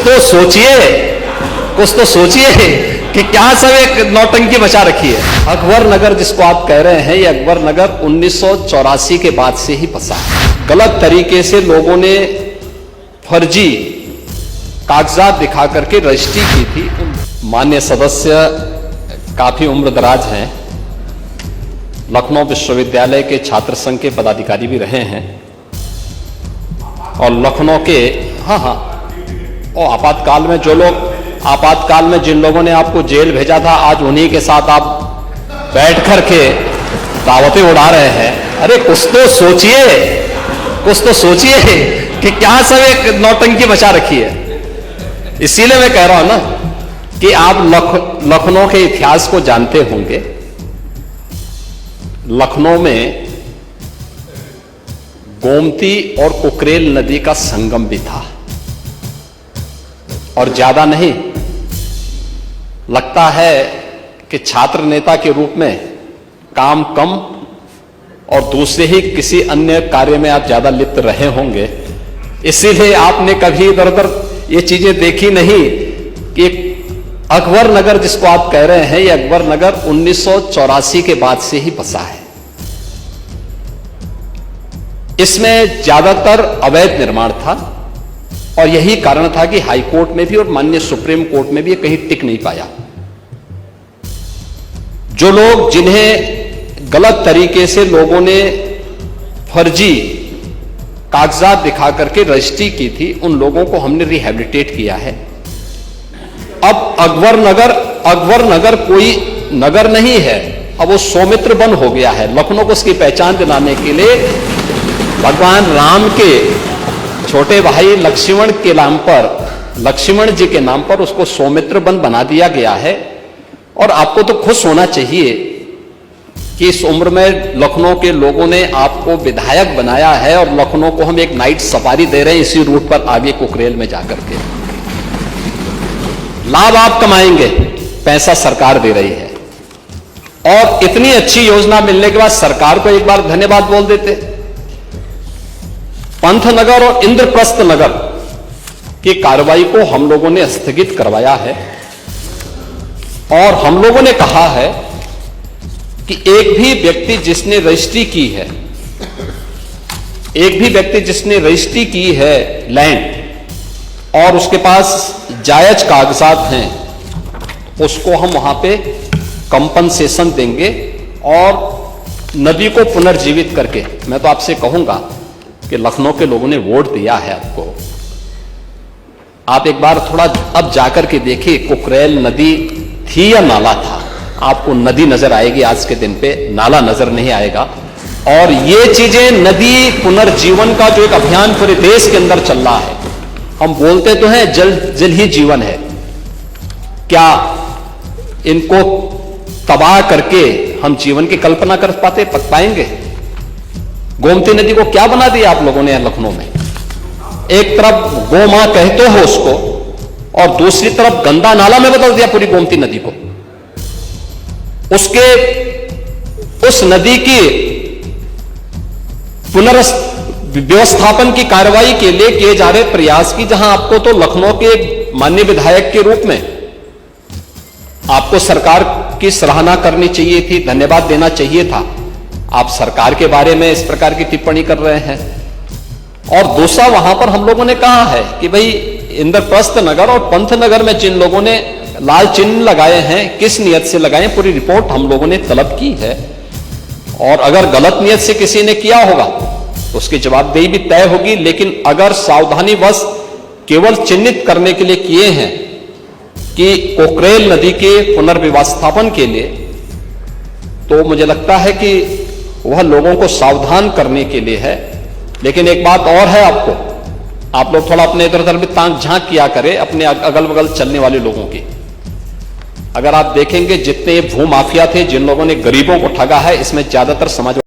कुछ तो सोचिए कि क्या सब एक नौटंकी मचा रखी है। अकबर नगर जिसको आप कह रहे हैं, ये अकबर नगर 1984 के बाद से ही बसा है। गलत तरीके से लोगों ने फर्जी कागजात दिखा करके रजिस्ट्री की थी। माननीय सदस्य काफी उम्रदराज हैं, लखनऊ विश्वविद्यालय के छात्र संघ के पदाधिकारी भी रहे हैं और लखनऊ के और आपातकाल में जिन लोगों ने आपको जेल भेजा था, आज उन्हीं के साथ आप बैठ करके दावतें उड़ा रहे हैं। अरे कुछ तो सोचिए कि क्या सब एक नौटंकी मचा रखी है। इसीलिए मैं कह रहा हूं ना कि आप लखनऊ के इतिहास को जानते होंगे। लखनऊ में गोमती और कुकरेल नदी का संगम भी था और ज्यादा नहीं, लगता है कि छात्र नेता के रूप में काम कम और दूसरे ही किसी अन्य कार्य में आप ज्यादा लिप्त रहे होंगे, इसीलिए आपने कभी इधर उधर ये चीजें देखी नहीं कि अकबर नगर जिसको आप कह रहे हैं, ये अकबर नगर 1984 के बाद से ही बसा है। इसमें ज्यादातर अवैध निर्माण था और यही कारण था कि हाई कोर्ट में भी और माननीय सुप्रीम कोर्ट में भी ये कहीं टिक नहीं पाया। जो लोग, जिन्हें गलत तरीके से लोगों ने फर्जी कागजात दिखा करके रजिस्ट्री की थी, उन लोगों को हमने रिहैबिलिटेट किया है। अब अकबर नगर कोई नगर नहीं है, अब वो सौमित्र वन हो गया है। लखनऊ को उसकी पहचान दिलाने के लिए भगवान राम के छोटे भाई लक्ष्मण के नाम पर, लक्ष्मण जी के नाम पर उसको सौमित्र वन बना दिया गया है। और आपको तो खुश होना चाहिए कि इस उम्र में लखनऊ के लोगों ने आपको विधायक बनाया है और लखनऊ को हम एक नाइट सफारी दे रहे हैं इसी रूट पर आगे कुकरेल में जाकर के। लाभ आप कमाएंगे, पैसा सरकार दे रही है। और इतनी अच्छी योजना मिलने के बाद सरकार को एक बार धन्यवाद बोल देते। पंथनगर और इंद्रप्रस्थ नगर की कार्रवाई को हम लोगों ने स्थगित करवाया है और हम लोगों ने कहा है कि एक भी व्यक्ति जिसने रजिस्ट्री की है लैंड और उसके पास जायज कागजात हैं, उसको हम वहां पे कंपनसेशन देंगे और नदी को पुनर्जीवित करके। मैं तो आपसे कहूंगा कि लखनऊ के लोगों ने वोट दिया है आपको, आप एक बार थोड़ा अब जाकर के देखिए कुकरेल नदी थी या नाला था। आपको नदी नजर आएगी, आज के दिन पे नाला नजर नहीं आएगा। और ये चीजें, नदी पुनर्जीवन का जो एक अभियान पूरे देश के अंदर चल रहा है, हम बोलते तो हैं जल जल ही जीवन है, क्या इनको तबाह करके हम जीवन की कल्पना कर पाएंगे? गोमती नदी को क्या बना दिया आप लोगों ने लखनऊ में? एक तरफ गो मां कहते हो उसको और दूसरी तरफ गंदा नाला में बदल दिया पूरी गोमती नदी को। उस नदी की पुनर्व्यवस्थापन की कार्रवाई के लिए किए जा रहे प्रयास की, जहां आपको तो लखनऊ के माननीय विधायक के रूप में आपको सरकार की सराहना करनी चाहिए थी, धन्यवाद देना चाहिए था। आप सरकार के बारे में इस प्रकार की टिप्पणी कर रहे हैं। और दूसरा, वहां पर हम लोगों ने कहा है कि भाई इंद्रप्रस्थ नगर और पंथनगर में जिन लोगों ने लाल चिन्ह लगाए हैं, किस नियत से लगाए, पूरी रिपोर्ट हम लोगों ने तलब की है। और अगर गलत नियत से किसी ने किया होगा तो उसकी जवाबदेही भी तय होगी। लेकिन अगर सावधानीवश केवल चिन्हित करने के लिए किए हैं कि कुकरेल नदी के पुनर्व्यवस्थापन के लिए, तो मुझे लगता है कि वह लोगों को सावधान करने के लिए है। लेकिन एक बात और है, आप लोग थोड़ा अपने इधर उधर भी ताक झांक किया करें अपने अगल बगल चलने वाले लोगों की। अगर आप देखेंगे जितने भू माफिया थे, जिन लोगों ने गरीबों को ठगा है, इसमें ज्यादातर समाज